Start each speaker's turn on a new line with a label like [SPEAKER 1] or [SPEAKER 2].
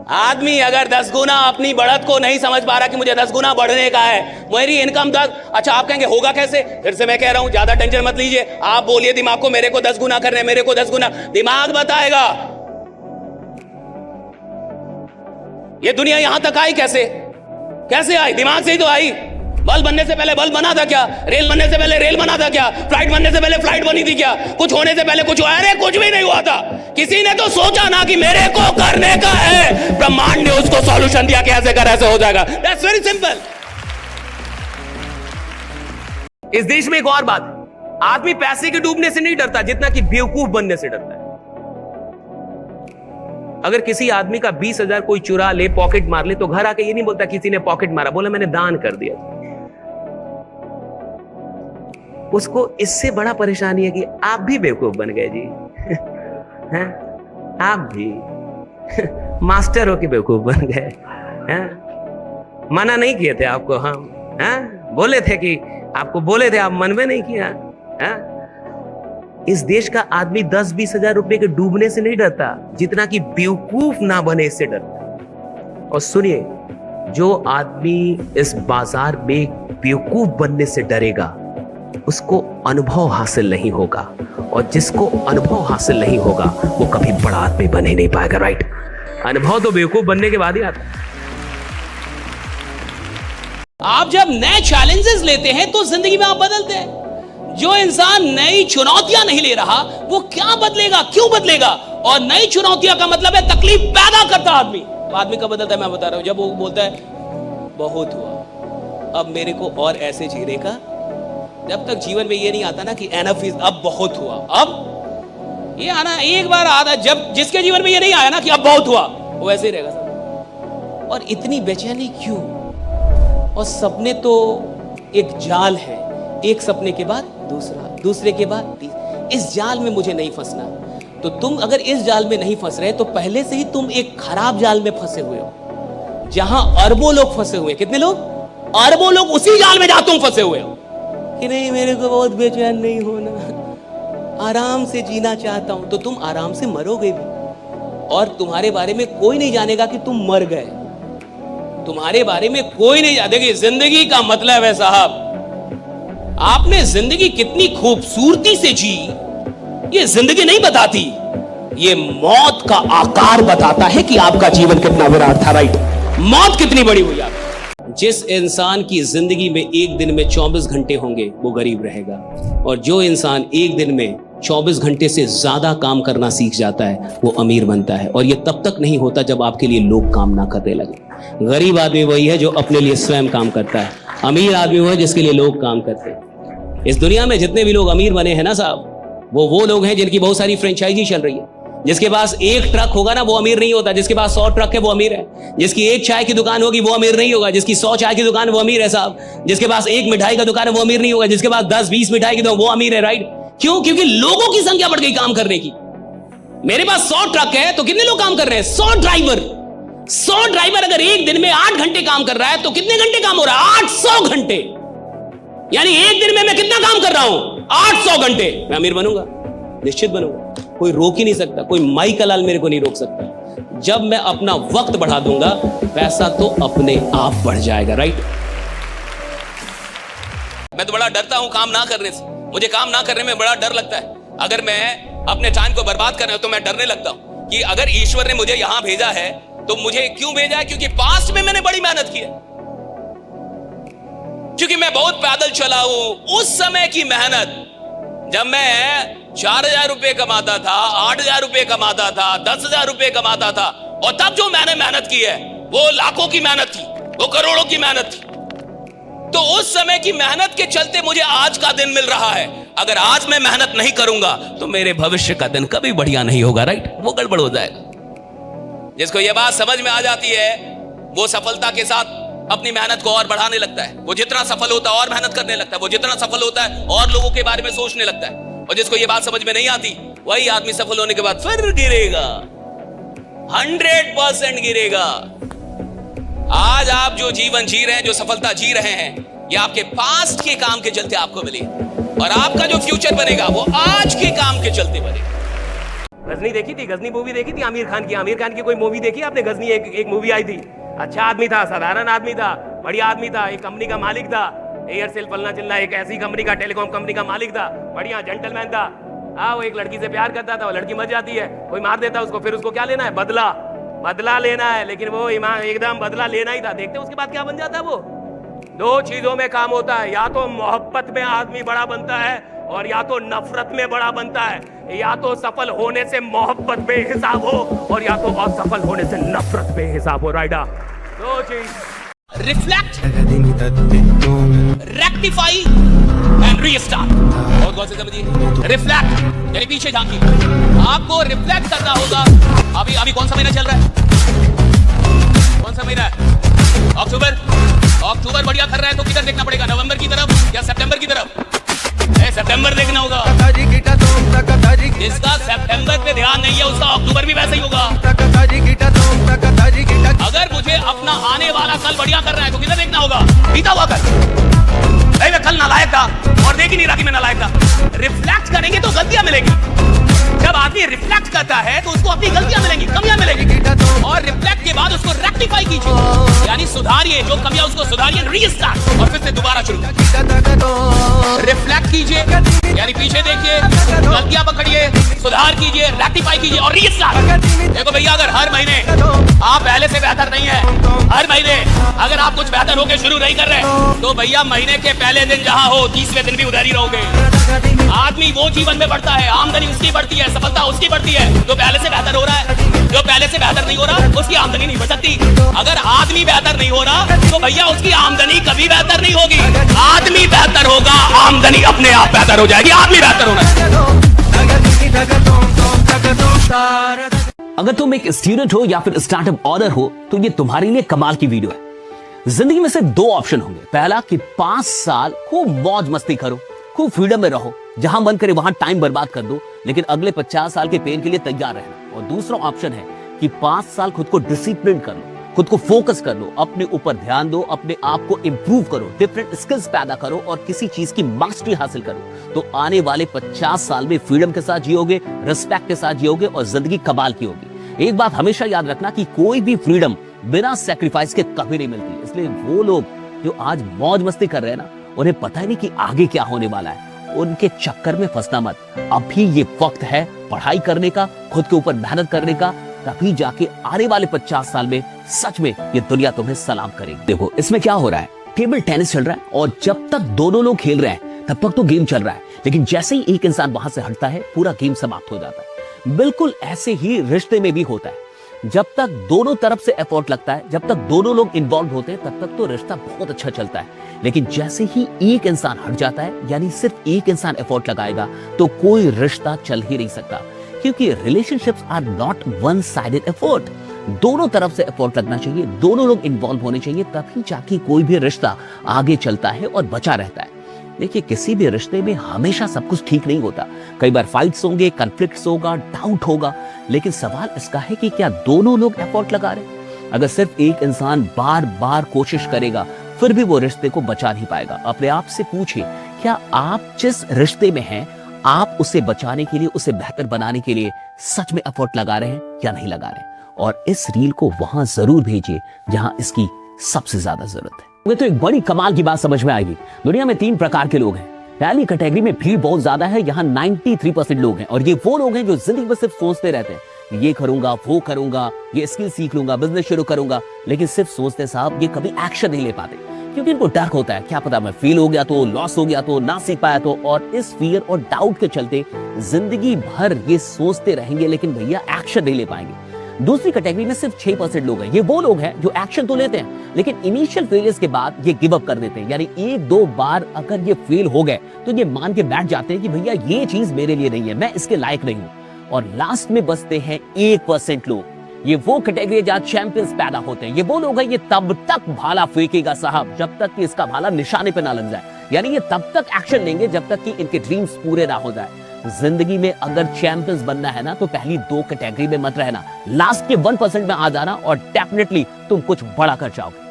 [SPEAKER 1] आदमी अगर 10 गुना अपनी बढ़त को नहीं समझ पा रहा कि मुझे 10 गुना बढ़ने का है, मेरी इनकम 10, अच्छा आप कहेंगे होगा कैसे? फिर से मैं कह रहा हूं, ज्यादा टेंशन मत लीजिए। आप बोलिए दिमाग को मेरे को 10 गुना करने, मेरे को 10 गुना, दिमाग बताएगा। ये दुनिया यहां तक आई कैसे? कैसे आई? दिमाग से ही तो आई। बल्ब बनने से पहले बल्ब बना था क्या? रेल बनने से पहले रेल बना था क्या? फ्लाइट बनने से पहले फ्लाइट बनी थी क्या? कुछ होने से पहले कुछ हुआ? अरे कुछ भी नहीं हुआ था। किसी ने तो सोचा ना कि मेरे को करने का है, ब्रह्मांड ने उसको सॉल्यूशन दिया कि ऐसे कर ऐसे हो जाएगा। That's very simple. इस देश में एक और बात, आदमी पैसे के डूबने से नहीं डरता जितना कि बेवकूफ बनने से डरता है। अगर किसी आदमी का 20,000 कोई चुरा ले, पॉकेट मार ले, तो घर आके ये नहीं बोलता किसी ने पॉकेट मारा, बोला मैंने दान कर दिया। उसको इससे बड़ा परेशानी है कि आप भी बेवकूफ बन गए जी। हैं? आप भी मास्टर हो कि बेवकूफ बन गए हैं? मना नहीं किए थे आपको हम, हैं? बोले थे कि आपको बोले थे, आप मन में नहीं किया हैं? इस देश का आदमी 10-20 हजार रुपए के डूबने से नहीं डरता जितना कि बेवकूफ ना बने इससे डरता। और सुनिए, जो आदमी इस बाजार में बेवकूफ बनने से डरेगा उसको अनुभव हासिल नहीं होगा, और जिसको अनुभव हासिल नहीं होगा वो कभी बड़ा आदमी बन ही नहीं पाएगा। राइट? अनुभव तो बेवकूफ बनने के बाद ही आता है। आप जब नए चैलेंजेस लेते हैं तो जिंदगी में आप बदलते हैं। जो इंसान नई चुनौतियां नहीं ले रहा वो क्या बदलेगा, क्यों बदलेगा? और नई चुनौतियां का मतलब है तकलीफ पैदा करता आदमी। आदमी का बदलता है, मैं बता रहा हूं। जब वो बोलता है बहुत हुआ, अब मेरे को और ऐसे जीने का, जब तक जीवन में ये नहीं आता ना कि एनफ इज, अब बहुत हुआ, अब ये आना एक बार आता, जब जिसके जीवन में ये नहीं आया ना कि अब बहुत हुआ, वो ऐसे ही रहेगा सब। और इतनी बेचैनी क्यों? और सपने तो एक जाल है, एक सपने के बाद दूसरा, दूसरे के बाद तीसरा। इस जाल में मुझे नहीं फंसना। तो तुम अगर इस जाल में नहीं फंस रहे तो पहले से ही तुम एक खराब जाल में फंसे हुए हो, जहां अरबों लोग फंसे हुए। कितने लोग? अरबों लोग उसी जाल में जहां तुम फंसे हुए हो कि नहीं मेरे को बहुत बेचैन नहीं होना, आराम से जीना चाहता हूं। तो तुम आराम से मरोगे भी, और तुम्हारे बारे में कोई नहीं जानेगा कि तुम मर गए। तुम्हारे बारे में कोई नहीं जानेगा। देखिए, जिंदगी का मतलब है साहब, आपने जिंदगी कितनी खूबसूरती से जी ये जिंदगी नहीं बताती, ये मौत का आकार बताता है कि आपका जीवन कितना विराट था। राइट? मौत कितनी बड़ी हुई आपकी। जिस इंसान की जिंदगी में एक दिन में 24 घंटे होंगे वो गरीब रहेगा, और जो इंसान एक दिन में 24 घंटे से ज्यादा काम करना सीख जाता है वो अमीर बनता है। और ये तब तक नहीं होता जब आपके लिए लोग काम ना करने लगे। गरीब आदमी वही है जो अपने लिए स्वयं काम करता है, अमीर आदमी वो है जिसके लिए लोग काम करते हैं। इस दुनिया में जितने भी लोग अमीर बने हैं ना साहब, वो लोग हैं जिनकी बहुत सारी फ्रेंचाइजी चल रही है। जिसके पास एक ट्रक होगा ना वो अमीर नहीं होता, जिसके पास 100 ट्रक है वो अमीर है। जिसकी एक चाय की दुकान होगी वो अमीर नहीं होगा, जिसकी 100 चाय की दुकान वो अमीर है साहब। जिसके पास एक मिठाई का दुकान है वो अमीर नहीं होगा, जिसके पास 10-20 मिठाई की दुकान वो अमीर है। राइट? क्यों? क्योंकि लोगों की संख्या बढ़ गई काम करने की। मेरे पास 100 ट्रक है तो कितने लोग काम कर रहे हैं? 100 ड्राइवर अगर एक दिन में 8 घंटे काम कर रहा है तो कितने घंटे काम हो रहा है? 800 घंटे। यानी एक दिन में मैं कितना काम कर रहा हूं? 800 घंटे। मैं अमीर बनूंगा, निश्चित बनूंगा। कोई रोक ही नहीं सकता, कोई माई का लाल मेरे को नहीं रोक सकता। जब मैं अपना वक्त बढ़ा दूंगा पैसा तो अपने आप बढ़ जाएगा। राइट? मैं तो बड़ा डरता हूं काम ना करने से। मुझे काम ना करने में बड़ा डर लगता है। अगर मैं अपने टाइम को बर्बाद कर रहा हूं तो मैं डरने लगता हूं कि अगर ईश्वर ने मुझे यहां भेजा है तो मुझे क्यों भेजा है? क्योंकि पास्ट में मैंने बड़ी मेहनत की है, क्योंकि मैं बहुत पैदल चला हूं। उस समय की मेहनत, जब मैं 4,000 रुपए कमाता था, 8,000 रुपए कमाता था, 10,000 रुपए कमाता था, और तब जो मैंने मेहनत की है वो लाखों की मेहनत थी, वो करोड़ों की मेहनत थी। तो उस समय की मेहनत के चलते मुझे आज का दिन मिल रहा है। अगर आज मैं मेहनत नहीं करूंगा तो मेरे भविष्य का दिन कभी बढ़िया नहीं होगा। राइट? वो गड़बड़ हो जाएगा। जिसको ये बात समझ में आ जाती है वो सफलता के साथ अपनी मेहनत को और बढ़ाने लगता है। वो जितना सफल होता है और मेहनत करने लगता है, वो जितना सफल होता है और लोगों के बारे में सोचने लगता है। और जिसको ये बात समझ में नहीं आती वही आदमी सफल होने के बाद फिर गिरेगा, 100% गिरेगा। आज आप जो जीवन जी रहे हैं, जो सफलता जी रहे हैं, ये आपके पास्ट के काम के चलते आपको मिली, और आपका जो फ्यूचर बनेगा वो आज के काम के चलते बनेगा।
[SPEAKER 2] गजनी देखी थी? गजनी मूवी देखी थी आमिर खान की? आमिर खान की कोई मूवी देखी आपने? गजनी एक मूवी आई थी। अच्छा आदमी था, साधारण आदमी था, बढ़िया आदमी था, एक कंपनी का मालिक था, एयरसेल फलना चिल्ला, एक ऐसी कंपनी का, टेलीकॉम कंपनी का मालिक था, बढ़िया जेंटलमैन था। वो एक लड़की से प्यार करता था, वो लड़की मर जाती है, कोई मार देता उसको, फिर उसको क्या लेना है? बदला लेना है। लेकिन वो ईमान एकदम बदला लेना ही था। देखते उसके बाद क्या बन जाता है वो? 2 चीजों में काम होता है, या तो मोहब्बत में आदमी बड़ा बनता है और या तो नफरत में बड़ा बनता है। या तो सफल होने से मोहब्बत बेहिसाब हो और या तो असफल होने से नफरत बेहिसाब हो। राइडा 2 चीज।
[SPEAKER 1] Reflect, rectify and restart. बहुत गौर से समझिए। रिफ्लेक्ट यानी पीछे झांकी। आपको रिफ्लेक्ट करना होगा। अभी कौन सा महीना चल रहा है? कौन सा महीना है? अक्टूबर बढ़िया कर रहा है तो किधर देखना पड़ेगा? नवंबर की तरफ या सितंबर की तरफ? सितंबर देखना होगा। जिसका सितंबर पे ध्यान नहीं है उसका अक्टूबर भी वैसे ही होगा। अगर मुझे अपना आने वाला कल बढ़िया करना है तो किधर देखना होगा? बीता हुआ कल। मैं कल नालायक था और देख ही नहीं रहा कि मैं नालायक था। रिफ्लेक्ट करेंगे तो गलतियां मिलेंगी। जब आदमी रिफ्लेक्ट करता है तो उसको अपनी गलतियां मिलेंगी, कमियां मिलेंगी, और रिफ्लेक्ट के बाद उसको रेक्टिफाई कीजिए, यानी सुधारिए जो कमियां, उसको सुधारिए, रीस्टार्ट, और फिर से दोबारा शुरू। रिफ्लेक्ट कीजिए यानी पीछे देखिए, गलतियां पकड़िए, सुधार कीजिए, रेक्टिफाई कीजिए और रीस्टार्ट। देखो भैया, अगर हर महीने आप पहले से बेहतर नहीं है, हर महीने अगर आप कुछ बेहतर होकर शुरू नहीं कर रहे, तो भैया महीने के पहले दिन जहां हो 30वें दिन भी उधर ही रहोगे। आदमी वो जीवन में बढ़ता है, आमदनी उसकी बढ़ती है, सफलता उसकी बढ़ती है जो पहले से बेहतर हो रहा है। जो पहले से बेहतर नहीं हो रहा उसकी आमदनी नहीं बढ़ सकती। अगर आदमी बेहतर नहीं हो रहा तो भैया उसकी आमदनी कभी बेहतर नहीं होगी। आदमी बेहतर होगा, आमदनी अपने आप बेहतर हो जाएगी। आदमी बेहतर होना।
[SPEAKER 3] अगर तुम एक स्टूडेंट हो या फिर स्टार्टअप ऑनर हो तो ये तुम्हारे लिए कमाल की वीडियो है। जिंदगी में से 2 ऑप्शन होंगे। पहला कि 5 साल खूब मौज मस्ती करो, खूब फ्रीडम में रहो, जहां मन करे वहां टाइम बर्बाद कर दो, लेकिन अगले 50 साल के पेन के लिए तैयार रहना। और दूसरा ऑप्शन है कि 5 साल खुद को डिसिप्लिन कर लो, खुद को फोकस कर लो, अपने ऊपर ध्यान दो, अपने आप को इंप्रूव करो, डिफरेंट स्किल्स पैदा करो और किसी चीज की मास्टरी हासिल करो। तो आने वाले 50 साल में फ्रीडम के साथ जियोगे, रिस्पेक्ट के साथ जियोगे और जिंदगी कमाल की होगी। एक बात हमेशा याद रखना कि कोई भी फ्रीडम बिना सेक्रीफाइस के कभी नहीं मिलती। इसलिए वो लोग जो आज मौज मस्ती कर रहे हैं ना, उन्हें पता ही नहीं कि आगे क्या होने वाला है। उनके चक्कर में फंसना मत। अभी ये वक्त है पढ़ाई करने का, खुद के ऊपर मेहनत करने का, तभी जाके आने वाले 50 साल में सच में ये दुनिया तुम्हें सलाम करेगी। देखो इसमें क्या हो रहा है, टेबल टेनिस चल रहा है और जब तक दोनों लोग खेल रहे हैं तब तक तो गेम चल रहा है, लेकिन जैसे ही एक इंसान वहां से हटता है पूरा गेम समाप्त हो जाता है। बिल्कुल ऐसे ही रिश्ते में भी होता है। जब तक दोनों तरफ से एफर्ट लगता है, जब तक दोनों लोग इन्वॉल्व होते हैं, तब तक तो रिश्ता बहुत अच्छा चलता है। लेकिन जैसे ही एक इंसान हट जाता है, यानी सिर्फ एक इंसान एफर्ट लगाएगा, तो कोई रिश्ता चल ही नहीं सकता। क्योंकि relationships are not one sided effort. दोनों तरफ से एफर्ट लगना चाहिए, दोनों लोग इन्वॉल्व होने चाहिए, तभी जाके कोई भी रिश्ता आगे चलता है और बचा रहता है। देखिए किसी भी रिश्ते में हमेशा सब कुछ ठीक नहीं होता। कई बार फाइट्स होंगे, कॉन्फ्लिक्ट्स होगा, डाउट होगा, लेकिन सवाल इसका है कि क्या दोनों लोग एफर्ट लगा रहे हैं? अगर सिर्फ एक इंसान बार बार कोशिश करेगा फिर भी वो रिश्ते को बचा नहीं पाएगा। अपने आप से पूछिए, क्या आप जिस रिश्ते में हैं आप उसे बचाने के लिए, उसे बेहतर बनाने के लिए सच में एफर्ट लगा रहे हैं या नहीं लगा रहे हैं? और इस रील को वहां जरूर भेजिए जहां इसकी सबसे ज्यादा जरूरत है। तो एक बड़ी कमाल की बात समझ में आएगी। दुनिया में 3 प्रकार के लोग हैं। पहली कैटेगरी में भीड़ बहुत ज्यादा है, यहाँ 93% लोग हैं, और ये वो लोग हैं जो जिंदगी में सिर्फ सोचते रहते हैं, ये करूंगा, वो करूंगा, ये स्किल सीख लूंगा, बिजनेस शुरू करूंगा, लेकिन सिर्फ सोचते साहब ये कभी एक्शन नहीं ले पाते, क्योंकि इनको डर होता है, क्या पता मैं फेल हो गया तो, लॉस हो गया तो, ना सीख पाया तो। और इस फियर और डाउट के चलते जिंदगी भर ये सोचते रहेंगे, लेकिन भैया एक्शन नहीं ले पाएंगे। दूसरी कैटेगरी में सिर्फ 6% लोग हैं। ये वो लोग हैं जो एक्शन तो लेते हैं, लेकिन इनिशियल फेलियर्स के बाद ये गिव अप कर देते हैं, यानी 1-2 बार अगर ये फेल हो गए तो ये मान के बैठ जाते हैं कि भैया ये चीज मेरे लिए नहीं है, मैं इसके लायक नहीं हूं। और लास्ट में बचते हैं 1% लोग। ये वो कैटेगरी जहां चैंपियंस पैदा होते हैं। ये वो लोग हैं, ये तब तक भाला फेंकेगा साहब जब तक कि इसका भाला निशाने पे ना लग जाए, यानी ये तब तक एक्शन लेंगे जब तक कि इनके ड्रीम्स पूरे ना हो जाए। जिंदगी में अगर चैंपियंस बनना है ना तो पहली 2 कैटेगरी में मत रहना, लास्ट के 1% में आ जाना और डेफिनेटली तुम कुछ बड़ा कर जाओगे।